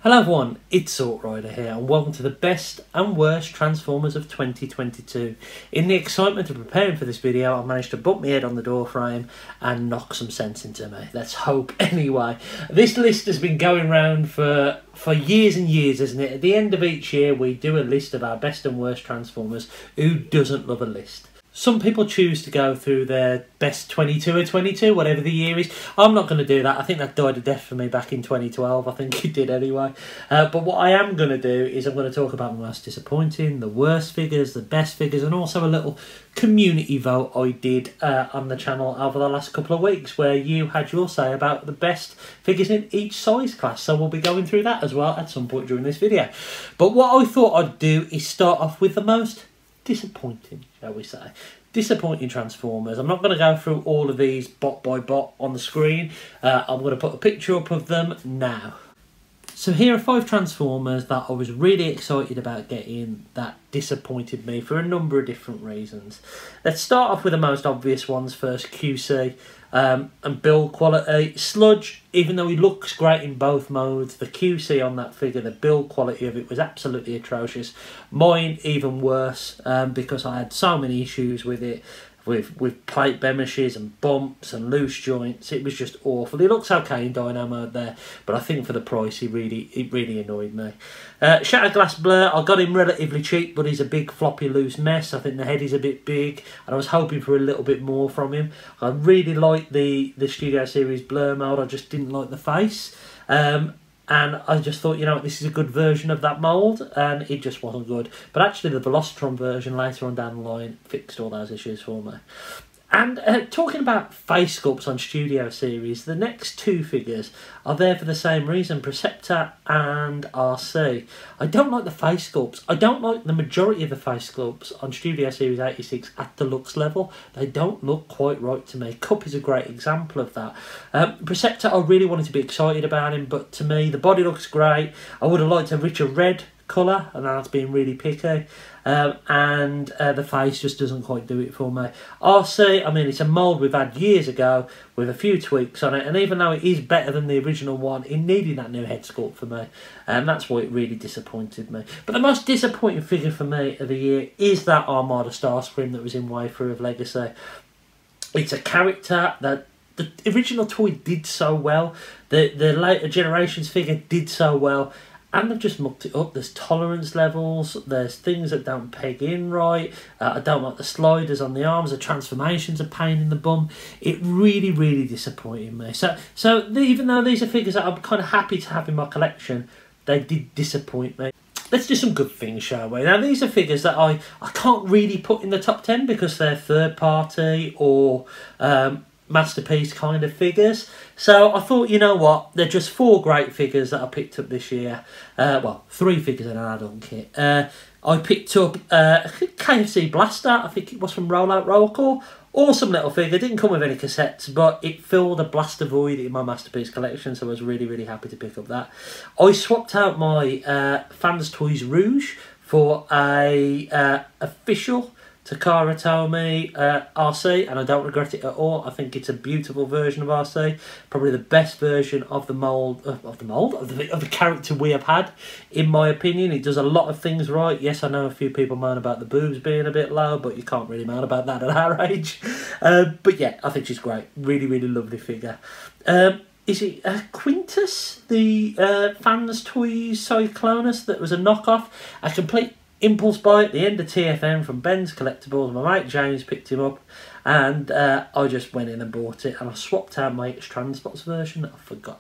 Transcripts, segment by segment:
Hello everyone, it's Salt Rider here and welcome to the best and worst Transformers of 2022. In the excitement of preparing for this video, I managed to bump my head on the door frame and knock some sense into me. Let's hope anyway. This list has been going round for years and years, isn't it? At the end of each year we do a list of our best and worst Transformers. Who doesn't love a list? Some people choose to go through their best 22 or 22, whatever the year is. I'm not going to do that. I think that died a death for me back in 2012. I think it did anyway. But what I am going to do is I'm going to talk about the most disappointing, the worst figures, the best figures, and also a little community vote I did on the channel over the last couple of weeks where you had your say about the best figures in each size class. So we'll be going through that as well at some point during this video. But what I thought I'd do is start off with the most disappointing, shall we say. Disappointing Transformers. I'm not going to go through all of these bot by bot on the screen. I'm going to put a picture up of them now. So here are 5 Transformers that I was really excited about getting that disappointed me for a number of different reasons. Let's start off with the most obvious ones first, QC and build quality. Sludge, even though he looks great in both modes, the QC on that figure, the build quality of it was absolutely atrocious. Mine even worse because I had so many issues with it. With plate blemishes and bumps and loose joints. It was just awful. He looks okay in Dino mode there, but I think for the price, it really annoyed me. Shattered Glass Blur, I got him relatively cheap, but he's a big floppy loose mess. I think the head is a bit big, and I was hoping for a little bit more from him. I really liked the Studio Series Blur mode, I just didn't like the face. And I just thought, you know, this is a good version of that mould, and it just wasn't good. But actually the Velocitron version later on down the line fixed all those issues for me. And talking about face sculpts on Studio Series, the next 2 figures are there for the same reason, Preceptor and RC. I don't like the face sculpts. I don't like the majority of the face sculpts on Studio Series 86 at deluxe level. They don't look quite right to me. Cup is a great example of that. Preceptor, I really wanted to be excited about him, but to me, the body looks great. I would have liked a richer red colour, and that's being really picky. And the face just doesn't quite do it for me. RC, I mean, it's a mould we've had years ago with a few tweaks on it, and even though it is better than the original one, it needed that new head sculpt for me, and that's why it really disappointed me. But the most disappointing figure for me of the year is that Armada Starscream that was in Way Through of Legacy. It's a character that the original toy did so well, the later generations figure did so well, and they've just mucked it up. There's tolerance levels, there's things that don't peg in right. I don't like the sliders on the arms, the transformations are pain in the bum. It really disappointed me. So even though these are figures that I'm kind of happy to have in my collection, they did disappoint me. Let's do some good things, shall we? Now, these are figures that I can't really put in the top 10 because they're third party or masterpiece kind of figures. So I thought, you know what, they're just 4 great figures that I picked up this year. Well, 3 figures and an add-on kit. I picked up KFC Blaster, I think it was from Rollout Roll Call. Awesome little figure, didn't come with any cassettes, but it filled a blaster void in my masterpiece collection, so I was really happy to pick up that. I swapped out my Fans Toys Rouge for a official Takara Tomy RC, and I don't regret it at all. I think it's a beautiful version of RC, probably the best version of the mould of the character we have had, in my opinion. It does a lot of things right. Yes, I know a few people moan about the boobs being a bit low, but you can't really moan about that at our age. But yeah, I think she's great. Really lovely figure. Is it Quintus, the Fans Toys Cyclonus that was a knockoff? A complete impulse buy at the end of TFN from Ben's Collectibles. My mate James picked him up, and I just went in and bought it, and I swapped out my Transpots version.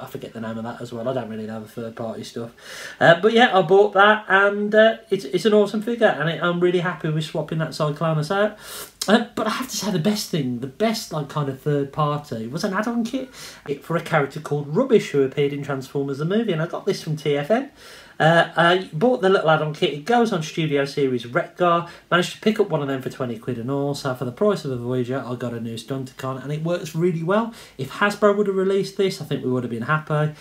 I forget the name of that as well. I don't really know the third party stuff, but yeah, I bought that, and it's an awesome figure, and I'm really happy with swapping that Cyclonus out. But I have to say the best like kind of third party was an add-on kit for a character called Rubbish who appeared in Transformers the movie, and I got this from TFN. I bought the little add-on kit. It goes on Studio Series Retgar. Managed to pick up one of them for 20 quid and all. So for the price of a Voyager, I got a new Stunticon, and it works really well. If Hasbro would have released this, I think we would have been happy.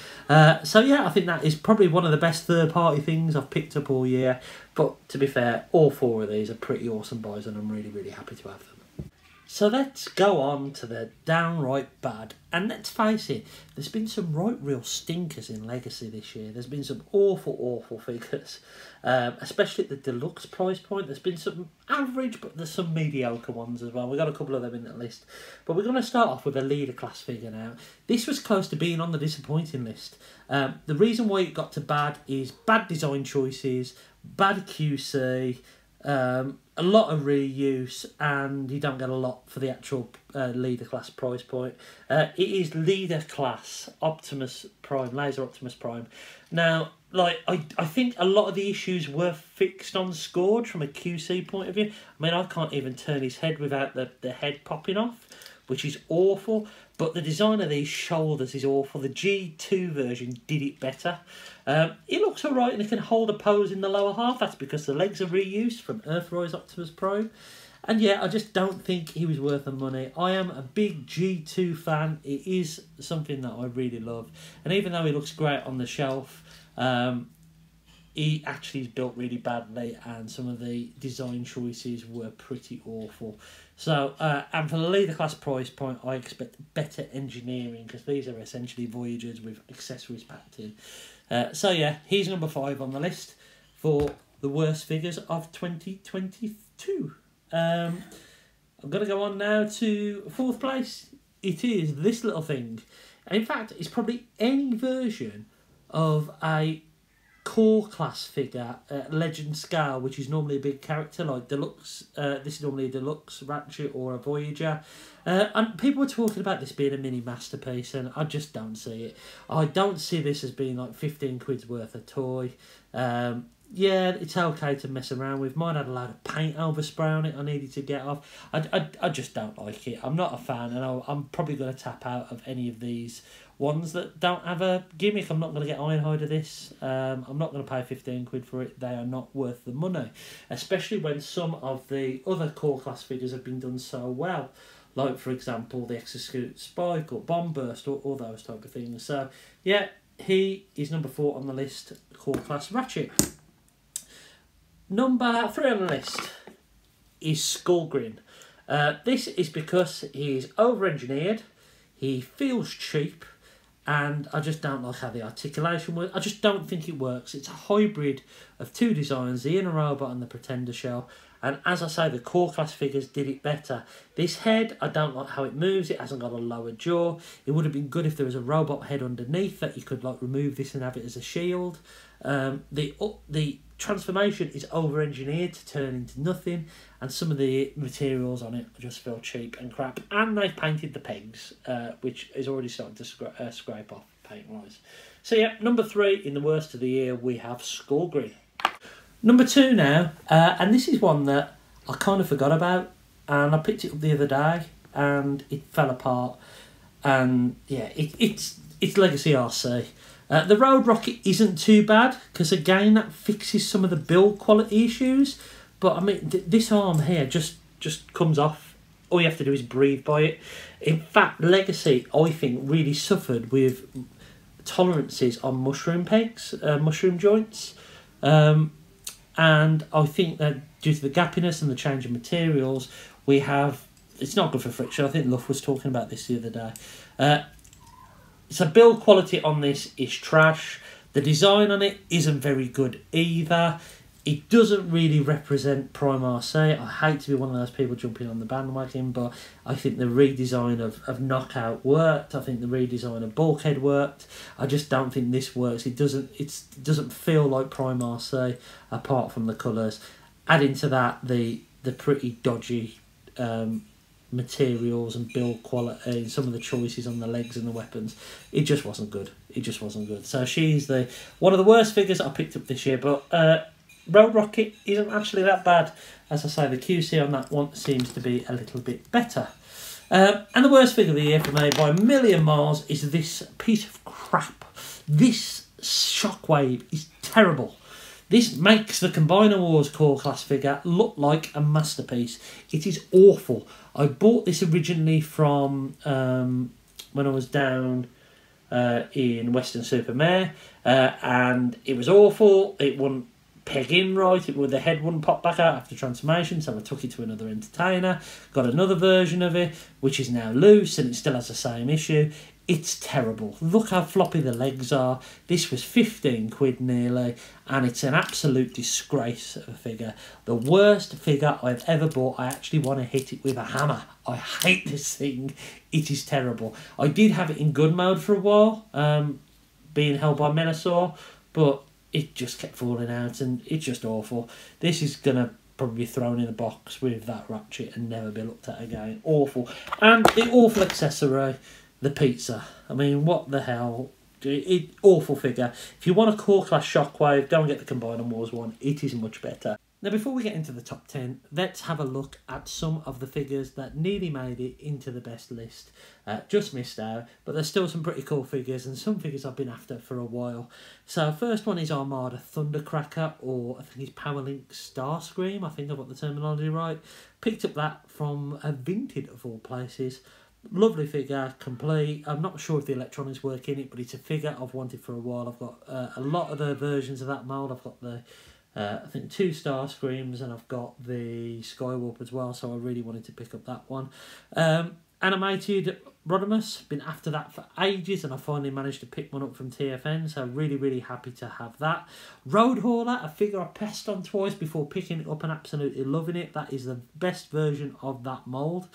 So yeah, I think that is probably one of the best third-party things I've picked up all year. But to be fair, all 4 of these are pretty awesome buys, and I'm really happy to have them. So let's go on to the downright bad. And let's face it, there's been some right real stinkers in Legacy this year. There's been some awful figures, especially at the deluxe price point. There's been some average, but there's some mediocre ones as well. We've got a couple of them in that list. But we're going to start off with a leader class figure now. This was close to being on the disappointing list. The reason why it got to bad is bad design choices, bad QC, a lot of reuse, and you don't get a lot for the actual leader class price point. It is leader class Optimus Prime, Laser Optimus Prime. Now, like I think a lot of the issues were fixed on Scourge from a QC point of view. I mean, I can't even turn his head without the head popping off, which is awful. But the design of these shoulders is awful. The G2 version did it better. It looks alright and it can hold a pose in the lower half. That's because the legs are reused from Earthrise Optimus Prime. And yeah, I just don't think he was worth the money. I am a big G2 fan. It is something that I really love. And even though he looks great on the shelf, he actually is built really badly, and some of the design choices were pretty awful. So, and for the leader class price point, I expect better engineering, because these are essentially Voyagers with accessories packed in. So yeah, he's number 5 on the list for the worst figures of 2022. I'm going to go on now to 4th place. It is this little thing. In fact, it's probably any version of a core class figure, legend scale, which is normally a big character like deluxe. This is normally a deluxe Ratchet or a Voyager, and people were talking about this being a mini masterpiece, and I just don't see it. I don't see this as being like 15 quid's worth of toy. Yeah, it's okay to mess around with. Mine had a load of paint overspray on it I needed to get off. I just don't like it. I'm not a fan, and I'm probably going to tap out of any of these ones that don't have a gimmick. I'm not going to get Ironhide of this. I'm not going to pay 15 quid for it. They are not worth the money, especially when some of the other core class figures have been done so well, like for example the Exoscoot Spike or Bomb Burst or all those type of things. So yeah, he is number 4 on the list, core class Ratchet. Number 3 on the list is Skullgrin. This is because he's over-engineered, he feels cheap, and I just don't like how the articulation works. I just don't think it works. It's a hybrid of 2 designs, the Inner Robot and the Pretender Shell. And as I say, the core class figures did it better. This head, I don't like how it moves. It hasn't got a lower jaw. It would have been good if there was a robot head underneath that you could like remove this and have it as a shield. The transformation is over-engineered to turn into nothing, and some of the materials on it just feel cheap and crap. And they've painted the pegs, which is already starting to scrape off paint-wise. So yeah, number 3 in the worst of the year, we have Skullgrin. Number 2 now, and this is one that I kind of forgot about, and I picked it up the other day, and it fell apart. And yeah, it's Legacy RC. The Road Rocket isn't too bad, because again that fixes some of the build quality issues. But I mean, this arm here just comes off. All you have to do is breathe by it. In fact, Legacy, I think, really suffered with tolerances on mushroom pegs, mushroom joints. And I think that due to the gappiness and the change of materials, we have... It's not good for friction. I think Luff was talking about this the other day. So build quality on this is trash. The design on it isn't very good either. It doesn't really represent Prime RC. I hate to be one of those people jumping on the bandwagon, but I think the redesign of Knockout worked. I think the redesign of Bulkhead worked. I just don't think this works. It doesn't feel like Prime RC apart from the colours. Adding to that the pretty dodgy materials and build quality and some of the choices on the legs and the weapons, it just wasn't good. It just wasn't good. So she's one of the worst figures I picked up this year, but Road Rocket isn't actually that bad. As I say, the QC on that one seems to be a little bit better. And the worst figure of the year for me by a million miles is this piece of crap. This Shockwave is terrible. This makes the Combiner Wars core class figure look like a masterpiece. It is awful. I bought this originally from when I was down in Western Supermare, and it was awful. It wouldn't peg in right. The head wouldn't pop back out after transformation, so I took it to another entertainer, got another version of it, which is now loose, and it still has the same issue. It's terrible. Look how floppy the legs are. This was 15 quid nearly, and it's an absolute disgrace of a figure. The worst figure I've ever bought. I actually want to hit it with a hammer. I hate this thing. It is terrible. I did have it in gun mode for a while, being held by Menasor, but it just kept falling out, and it's just awful. This is going to probably be thrown in a box with that ratchet and never be looked at again. Awful. And the awful accessory, the pizza. I mean, what the hell? Awful figure. If you want a core class Shockwave, go and get the Combine and Wars one. It is much better. Now, before we get into the top 10, let's have a look at some of the figures that nearly made it into the best list. Just missed out, but there's still some pretty cool figures, and some figures I've been after for a while. So, first one is Armada Thundercracker, or I think it's Powerlink Starscream. I think I've got the terminology right. Picked up that from a Vinted, of all places. Lovely figure, complete. I'm not sure if the electronics work in it, but it's a figure I've wanted for a while. I've got a lot of the versions of that mould. I've got the I think 2 Starscreams, and I've got the Skywarp as well, so I really wanted to pick up that one. Animated Rodimus, been after that for ages, and I finally managed to pick one up from TFN, so really happy to have that. Road Hauler, a figure I pressed on twice before picking it up and absolutely loving it. That is the best version of that mould.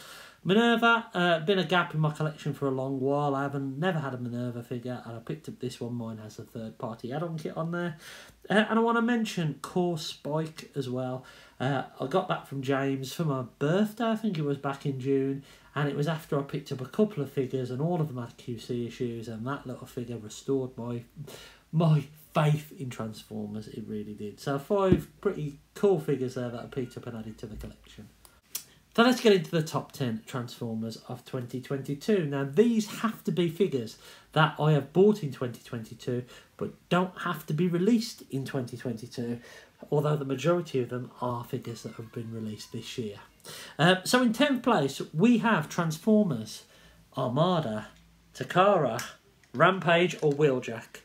Minerva, been a gap in my collection for a long while. I never had a Minerva figure, and I picked up this one. Mine has a third-party add-on kit on there. And I want to mention Core Spike as well. I got that from James for my birthday. I think it was back in June, and it was after I picked up a couple of figures, and all of them had QC issues, and that little figure restored my faith in Transformers. It really did. So 5 pretty cool figures there that I picked up and added to the collection. So let's get into the top 10 Transformers of 2022. Now, these have to be figures that I have bought in 2022, but don't have to be released in 2022, although the majority of them are figures that have been released this year. So in 10th place, we have Transformers, Armada, Takara, Rampage or Wheeljack.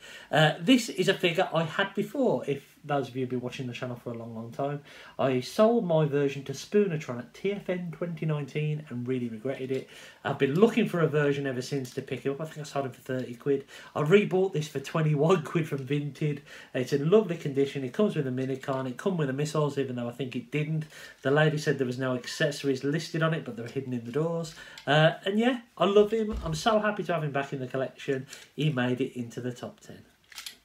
This is a figure I had before, if those of you have been watching the channel for a long time. I sold my version to Spoonertron at TFN 2019 and really regretted it. I've been looking for a version ever since to pick it up. I think I sold it for 30 quid. I rebought this for 21 quid from Vinted. It's in lovely condition. It comes with a Minicon. It comes with the missiles, even though I think it didn't. The lady said there was no accessories listed on it, but they're hidden in the doors. And yeah, I love him. I'm so happy to have him back in the collection. He made it into the top 10.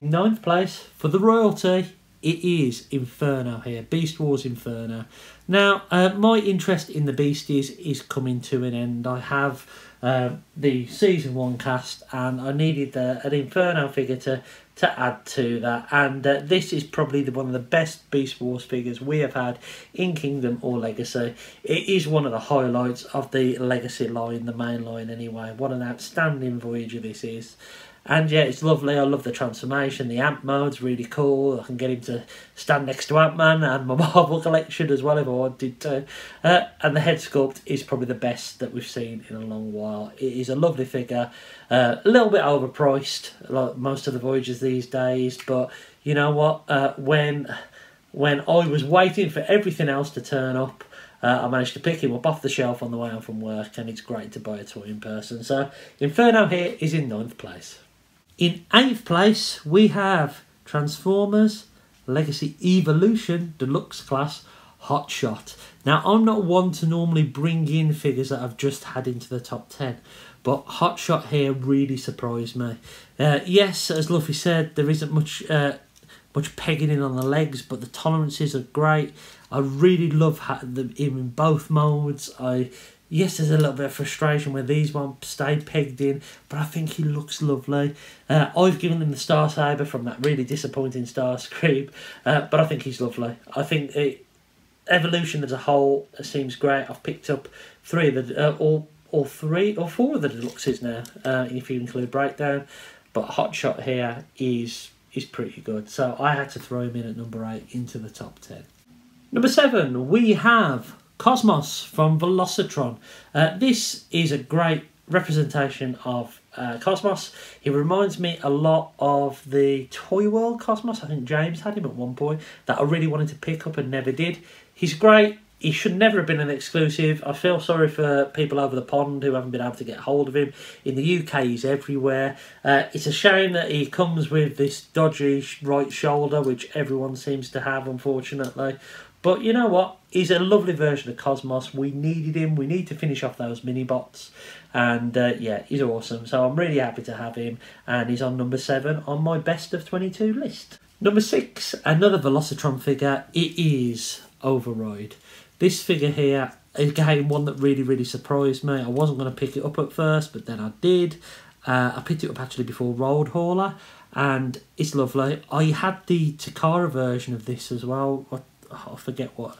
9th place for the royalty. It is Inferno here, Beast Wars Inferno. Now, my interest in the Beasties is coming to an end. I have the Season 1 cast, and I needed an Inferno figure to add to that. And this is probably one of the best Beast Wars figures we have had in Kingdom or Legacy. It is one of the highlights of the Legacy line, the main line anyway. What an outstanding Voyager this is. And yeah, it's lovely. I love the transformation. The Ant mode's really cool. I can get him to stand next to Ant-Man and my Marvel collection as well if I wanted to. And the head sculpt is probably the best that we've seen in a long while. It is a lovely figure. A little bit overpriced, like most of the Voyagers these days. But you know what? When I was waiting for everything else to turn up, I managed to pick him up off the shelf on the way home from work, and it's great to buy a toy in person. So Inferno here is in 9th place. In 8th place, we have Transformers Legacy Evolution Deluxe Class Hot Shot. Now, I'm not one to normally bring in figures that I've just had into the top 10, but Hot Shot here really surprised me. Yes, as Luffy said, there isn't much pegging in on the legs, but the tolerances are great. I really love him in both modes. Yes, there's a little bit of frustration where these won't stay pegged in, but I think he looks lovely. I've given him the Star Saber from that really disappointing Starscream, but I think he's lovely. I think Evolution as a whole seems great. I've picked up 3 of the, all 4 of the deluxes now, if you include Breakdown. But Hot Shot here is pretty good, so I had to throw him in at number 8 into the top 10. Number 7, we have Cosmos from Velocitron. This is a great representation of Cosmos. He reminds me a lot of the Toy World Cosmos. I think James had him at one point that I really wanted to pick up and never did. He's great. He should never have been an exclusive. I feel sorry for people over the pond who haven't been able to get hold of him. In the UK, he's everywhere. It's a shame that he comes with this dodgy right shoulder, which everyone seems to have, unfortunately. But you know what? He's a lovely version of Cosmos. We needed him. We need to finish off those mini-bots. And yeah, he's awesome. So I'm really happy to have him. And he's on number 7 on my best of 22 list. Number 6, another Velocitron figure. It is Override. This figure here, again, one that really surprised me. I wasn't going to pick it up at first, but then I did. I picked it up actually before Road Hauler, and it's lovely. I had the Takara version of this as well. I forget what.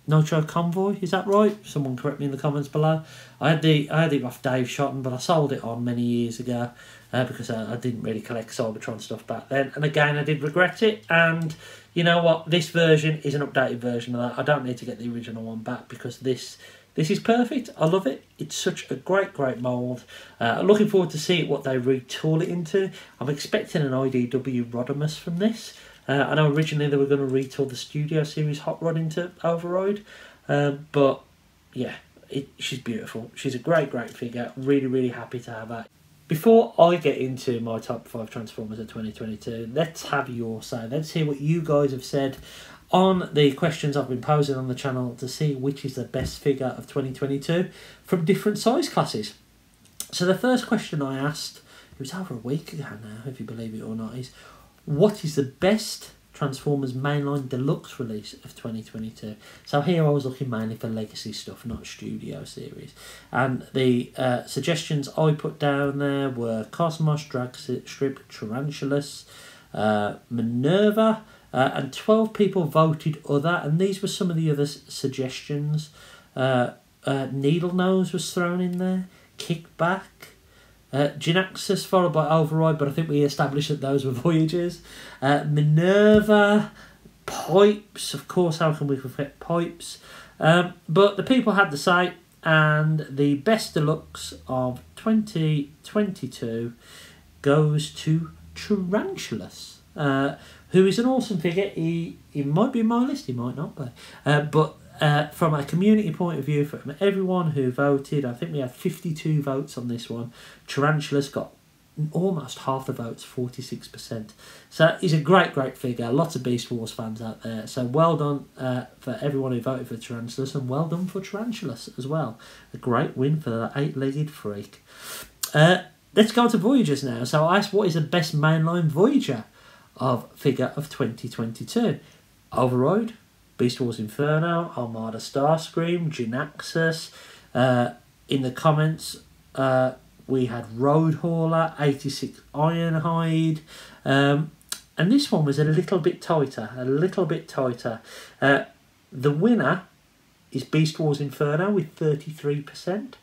Nitro Convoy, is that right? Someone correct me in the comments below. I had it off Dave Shotton, but I sold it on many years ago because I didn't really collect Cybertron stuff back then. And again, I did regret it. And you know what? This version is an updated version of that. I don't need to get the original one back because this is perfect. I love it. It's such a great mould. I'm looking forward to see what they retool it into. I'm expecting an IDW Rodimus from this. I know originally they were going to retool the Studio Series Hot Rod into Override, but yeah, she's beautiful. She's a great figure. Really happy to have her. Before I get into my top 5 Transformers of 2022, let's have your say. Let's hear what you guys have said on the questions I've been posing on the channel to see which is the best figure of 2022 from different size classes. So the first question I asked, it was over a week ago now, if you believe it or not, is what is the best Transformers Mainline Deluxe release of 2022? So here I was looking mainly for legacy stuff, not Studio Series. And the suggestions I put down there were Cosmos, Dragstrip, Tarantulas, Minerva, and 12 people voted other. And these were some of the other suggestions. Needle Nose was thrown in there, Kickback, Gynaxus followed by Override, but I think we established that those were Voyagers. Minerva, Pipes, of course, how can we forget Pipes? But the people had the say, and the best deluxe of 2022 goes to Tarantulas, who is an awesome figure. He might be in my list, he might not be. But from a community point of view, from everyone who voted, I think we had 52 votes on this one. Tarantulas got almost half the votes, 46%. So he's a great figure. Lots of Beast Wars fans out there. So well done for everyone who voted for Tarantulas, and well done for Tarantulas as well. A great win for the 8-legged freak. Let's go to Voyagers now. So I asked, what is the best mainline Voyager figure of 2022? Override, Beast Wars Inferno, Armada Starscream, Gynaxus. In the comments, we had Road Hauler, 86 Ironhide. And this one was a little bit tighter. The winner is Beast Wars Inferno with 33%,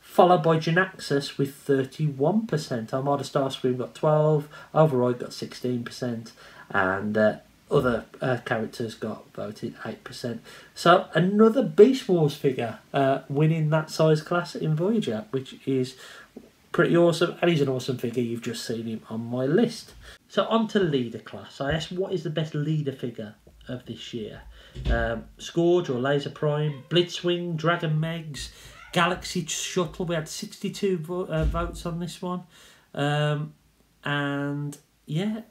followed by Gynaxus with 31%. Armada Starscream got 12%, Override got 16%, and other characters got voted 8%. So another Beast Wars figure winning that size class in Voyager, which is pretty awesome. And he's an awesome figure. You've just seen him on my list. So on to leader class. I asked, what is the best leader figure of this year? Scourge or Laser Prime, Blitzwing, Dragon Megs, Galaxy Shuttle. We had 62 votes on this one. And yeah,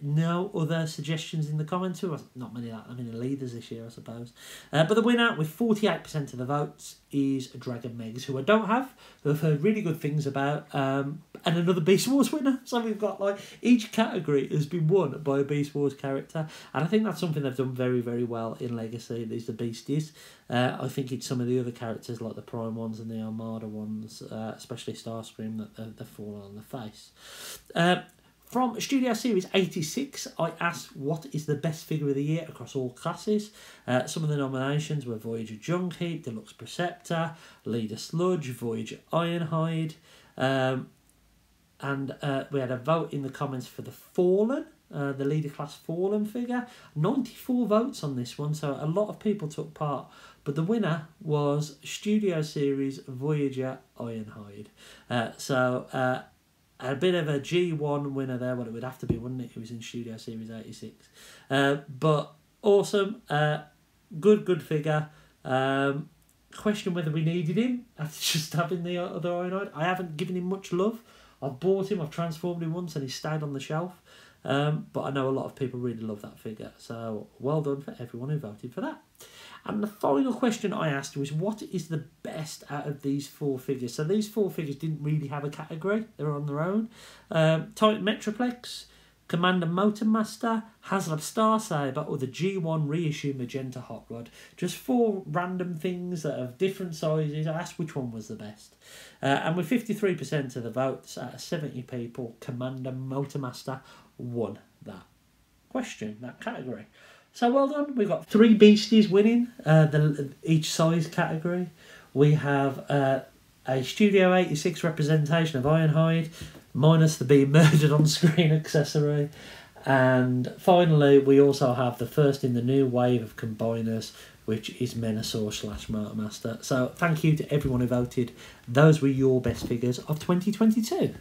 no other suggestions in the comments. Not many leaders this year, I suppose. But the winner with 48% of the votes is Dragon Megs, who I don't have, who I've heard really good things about, and another Beast Wars winner. So we've got, like, each category has been won by a Beast Wars character, and I think that's something they've done very well in Legacy. These the Beasties. I think it's some of the other characters, like the Prime ones and the Armada ones, especially Starscream, that they've fallen on the face. From Studio Series 86, I asked what is the best figure of the year across all classes. Some of the nominations were Voyager Junkheap, Deluxe Preceptor, Leader Sludge, Voyager Ironhide, and we had a vote in the comments for the Fallen, the Leader Class Fallen figure. 94 votes on this one, so a lot of people took part. But the winner was Studio Series Voyager Ironhide. A bit of a G1 winner there. Well, it would have to be, wouldn't it? It was in Studio Series 86. But awesome. Good figure. Question whether we needed him after just having the other Ironhide. I haven't given him much love. I've bought him, I've transformed him once, and he stayed on the shelf. But I know a lot of people really love that figure. So well done for everyone who voted for that. And the final question I asked was, what is the best out of these 4 figures? So these 4 figures didn't really have a category. They were on their own. Titan Metroplex, Commander Motormaster, HasLab Starsaber, or the G1 reissue Magenta Hot Rod. Just 4 random things that have different sizes. I asked which one was the best. And with 53% of the votes out of 70 people, Commander Motormaster won that question, that category. So well done. We've got 3 beasties winning each size category. We have a Studio 86 representation of Ironhide, minus the being murdered on screen accessory. And finally, we also have the first in the new wave of combiners, which is Menasor / Motormaster. So thank you to everyone who voted. Those were your best figures of 2022.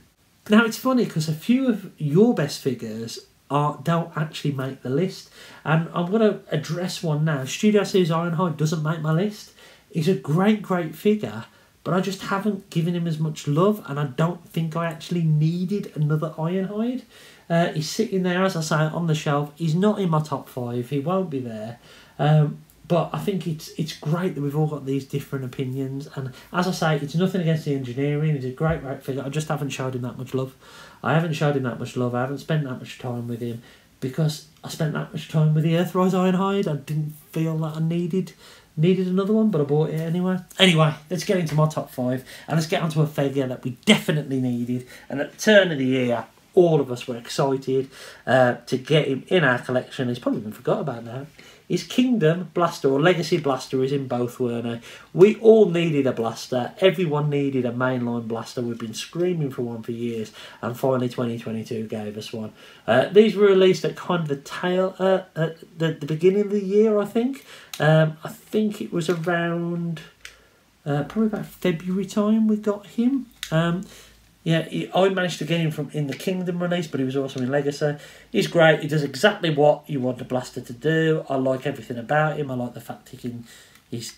Now it's funny because a few of your best figures don't actually make the list, and I'm going to address one now. Studio Series Ironhide doesn't make my list. He's a great figure, but I just haven't given him as much love, and I don't think I actually needed another Ironhide. He's sitting there, as I say, on the shelf. He's not in my top 5. He won't be there. But I think it's great that we've all got these different opinions. And as I say, it's nothing against the engineering. He's a great figure. I just haven't showed him that much love. I haven't spent that much time with him because I spent that much time with the Earthrise Ironhide. I didn't feel that I needed another one, but I bought it anyway. Anyway, let's get into my top 5. And let's get onto a figure that we definitely needed. And at the turn of the year, all of us were excited to get him in our collection. He's probably been forgot about now. His Kingdom Blaster, or Legacy Blaster, is in both, weren't they? We all needed a blaster. Everyone needed a mainline blaster. We've been screaming for one for years, and finally 2022 gave us one. These were released at kind of the tail, at the beginning of the year, I think. I think it was around, probably about February time we got him. Yeah, I managed to get him in the Kingdom release, but he was also in Legacy. He's great. He does exactly what you want a blaster to do. I like everything about him. I like the fact his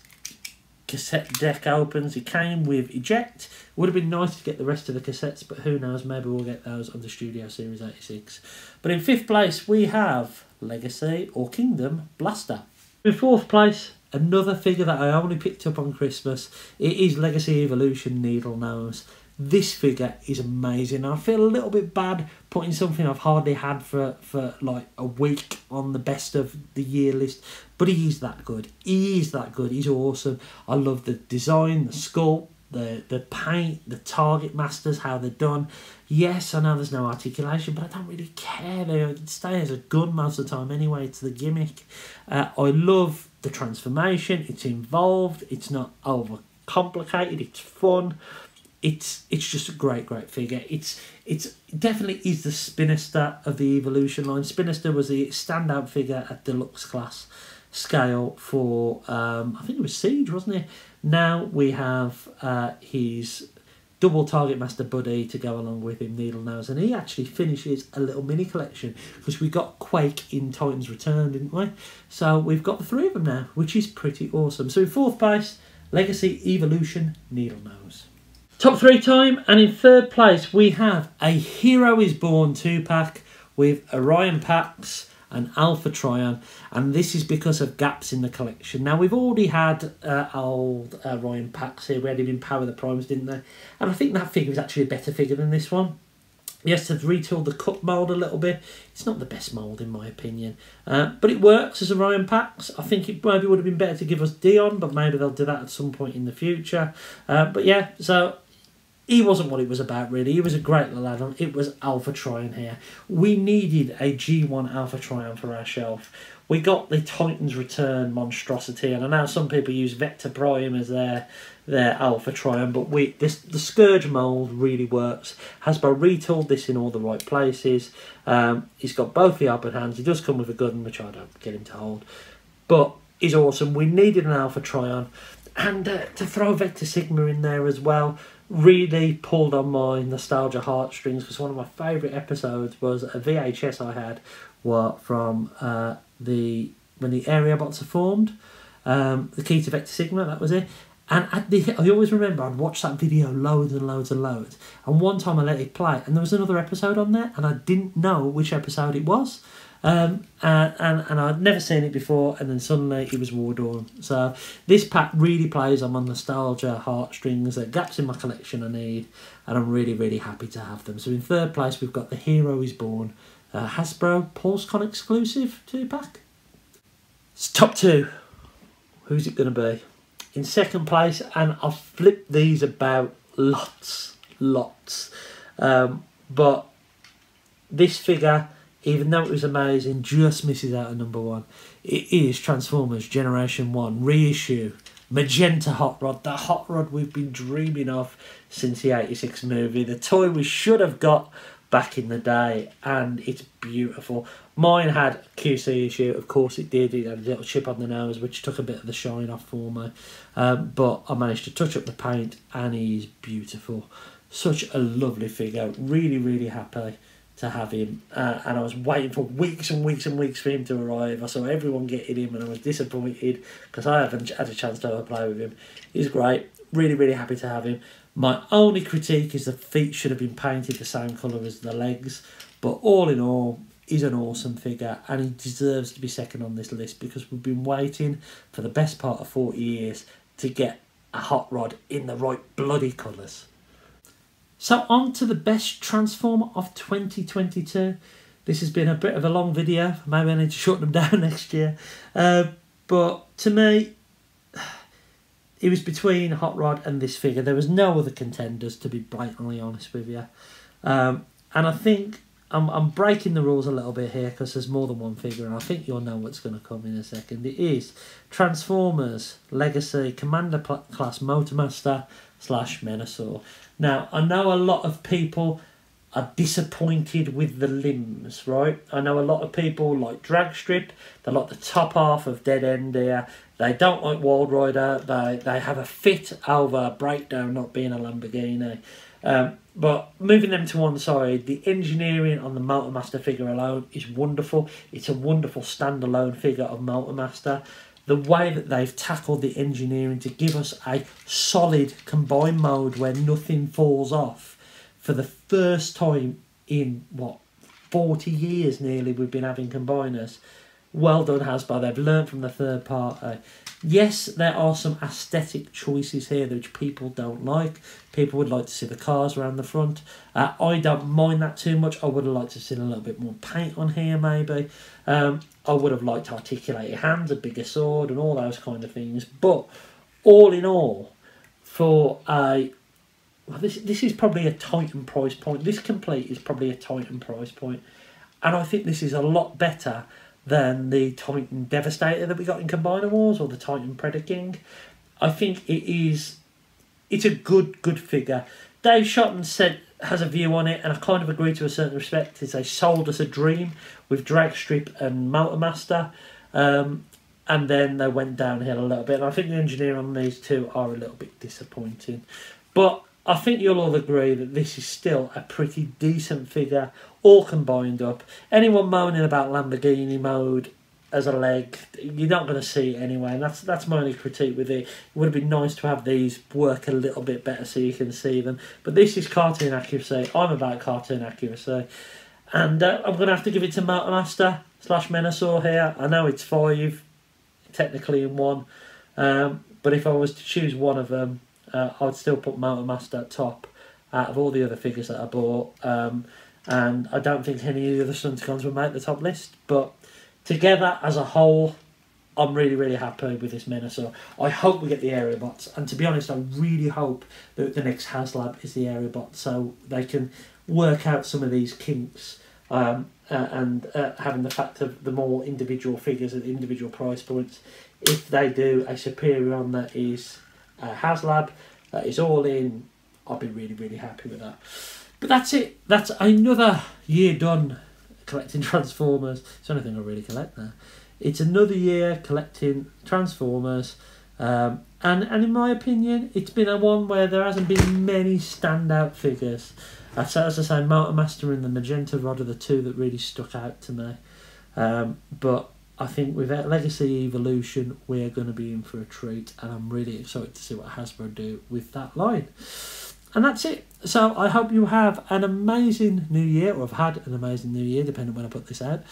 cassette deck opens. He came with eject. Would have been nice to get the rest of the cassettes, but who knows? Maybe we'll get those on the Studio Series 86. But in 5th place, we have Legacy or Kingdom Blaster. In 4th place, another figure that I only picked up on Christmas. It is Legacy Evolution Needle Nose. This figure is amazing. I feel a little bit bad putting something I've hardly had for like a week on the best of the year list, but he is that good. He is that good. He's awesome. I love the design, the sculpt, the paint, the target masters, how they're done. Yes, I know there's no articulation, but I don't really care. They stay as a gun most of the time anyway. It's the gimmick. I love the transformation. It's involved. It's not over complicated. It's fun. It's just a great figure. It's definitely is the Spinister of the Evolution line. Spinister was the standout figure at deluxe class scale for I think it was Siege, wasn't it? Now we have his double target master buddy to go along with him, Needle Nose, and he actually finishes a little mini collection because we got Quake in Titans Return, didn't we? So we've got the 3 of them now, which is pretty awesome. So in 4th place, Legacy Evolution Needle Nose. Top 3 time, and in 3rd place we have a Hero is Born 2-pack with Orion Pax and Alpha Trion, and this is because of gaps in the collection. Now we've already had old Orion Pax here. We had him in Power of the Primes, didn't they? And I think that figure is actually a better figure than this one. Yes, they've retooled the cup mould a little bit. It's not the best mould in my opinion, but it works as Orion Pax. I think it maybe would have been better to give us Dion, but maybe they'll do that at some point in the future. But yeah, so he wasn't what it was about, really. He was a great little add-on. It was Alpha Trion here. We needed a G1 Alpha Trion for our shelf. We got the Titans Return monstrosity, and I know some people use Vector Prime as their Alpha Trion, but the Scourge mould really works. Hasbro retooled this in all the right places. He's got both the open hands. He does come with a gun, which I don't get him to hold. But is awesome. We needed an Alpha Trion, and to throw Vector Sigma in there as well really pulled on my nostalgia heartstrings, because one of my favourite episodes was a VHS I had from when the area bots are formed, the key to Vector Sigma, that was it. And I always remember I'd watch that video loads and loads and loads, and one time I let it play and there was another episode on there and I didn't know which episode it was. And I'd never seen it before, and then suddenly it was War Dawn. So this pack really plays on my nostalgia heartstrings, gaps in my collection I need, and I'm really, really happy to have them. So in third place we've got the Hero Is Born Hasbro PulseCon exclusive 2-pack. It's top 2. Who's it going to be? In second place, and I've flipped these about lots. But this figure, even though it was amazing, just misses out on number 1. It is Transformers Generation 1 reissue. Magenta Hot Rod. The Hot Rod we've been dreaming of since the 86 movie. The toy we should have got back in the day, and it's beautiful. Mine had a QC issue, of course it did. It had a little chip on the nose, which took a bit of the shine off for me. But I managed to touch up the paint, and he's beautiful. Such a lovely figure. Really, really happy to have him, and I was waiting for weeks and weeks and weeks for him to arrive. I saw everyone getting him and I was disappointed because I haven't had a chance to have a play with him. He's great, really, really happy to have him. My only critique is the feet should have been painted the same colour as the legs, but all in all, he's an awesome figure and he deserves to be second on this list, because we've been waiting for the best part of 40 years to get a Hot Rod in the right bloody colours. So on to the best Transformer of 2022. This has been a bit of a long video. Maybe I need to shorten them down next year. But to me, it was between Hot Rod and this figure. There was no other contenders, to be blatantly honest with you. And I think I'm breaking the rules a little bit here because there's more than one figure, and I think you'll know what's going to come in a second. It is Transformers Legacy Commander Class Motormaster / Menasor. Now, I know a lot of people are disappointed with the limbs, right? I know a lot of people like Drag Strip, they like the top half of Dead End here, they don't like Wild Rider, they have a fit over Breakdown not being a Lamborghini. But moving them to one side, the engineering on the Motormaster figure alone is wonderful. It's a wonderful standalone figure of Motormaster. The way that they've tackled the engineering to give us a solid combined mode where nothing falls off for the first time in, 40 years nearly we've been having combiners. Well done, Hasbro. They've learned from the third party. Yes, there are some aesthetic choices here which people don't like. People would like to see the cars around the front. I don't mind that too much. I would have liked to see a little bit more paint on here, maybe. I would have liked articulated hands, a bigger sword, and all those kind of things. But all in all, for a... Well, this is probably a Titan price point. This complete is probably a Titan price point. And I think this is a lot better than the Titan Devastator that we got in Combiner Wars, or the Titan Predaking. I think it's a good figure. Dave Shotton has a view on it, and I kind of agree to a certain respect. Is they sold us a dream with Drag Strip and Motormaster, and then they went downhill a little bit. And I think the engineering on these two are a little bit disappointing. But I think you'll all agree that this is still a pretty decent figure, all combined up. Anyone moaning about Lamborghini mode as a leg, you're not going to see it anyway, and that's my only critique with it. It would have been nice to have these work a little bit better so you can see them. But this is cartoon accuracy. I'm about cartoon accuracy. And I'm going to have to give it to Motormaster / Menasor here. I know it's 5, technically in 1. But if I was to choose one of them, I'd still put Motormaster at top out of all the other figures that I bought. And I don't think any of the other Stunticons will make the top list. But together, as a whole, I'm really, really happy with this Menasor. I hope we get the area bots. And to be honest, I really hope that the next HasLab is the area bot, so they can work out some of these kinks. And having the fact of the more individual figures at individual price points. If they do a superior on that is HasLab, that is all in, I'll be really, really happy with that. But that's it. That's another year done collecting Transformers. It's the only thing I really collect now. it's another year collecting Transformers, and in my opinion, it's been a one where there hasn't been many standout figures. As I say, Motormaster and the Magenta Rod are the two that really stuck out to me. But I think with Legacy Evolution, we're going to be in for a treat, and I'm really excited to see what Hasbro do with that line. And that's it. So I hope you have an amazing new year, or have had an amazing new year, depending on when I put this out.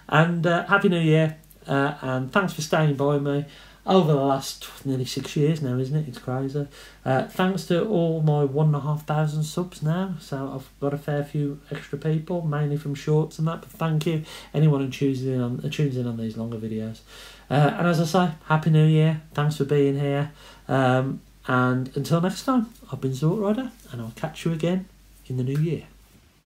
And Happy New Year, and thanks for staying by me over the last nearly 6 years now, isn't it? It's crazy. Thanks to all my 1,500 subs now. So I've got a fair few extra people, mainly from shorts and that. But thank you, anyone who tunes in on these longer videos. And as I say, Happy New Year. Thanks for being here. And until next time, I've been Zort Rider, and I'll catch you again in the new year.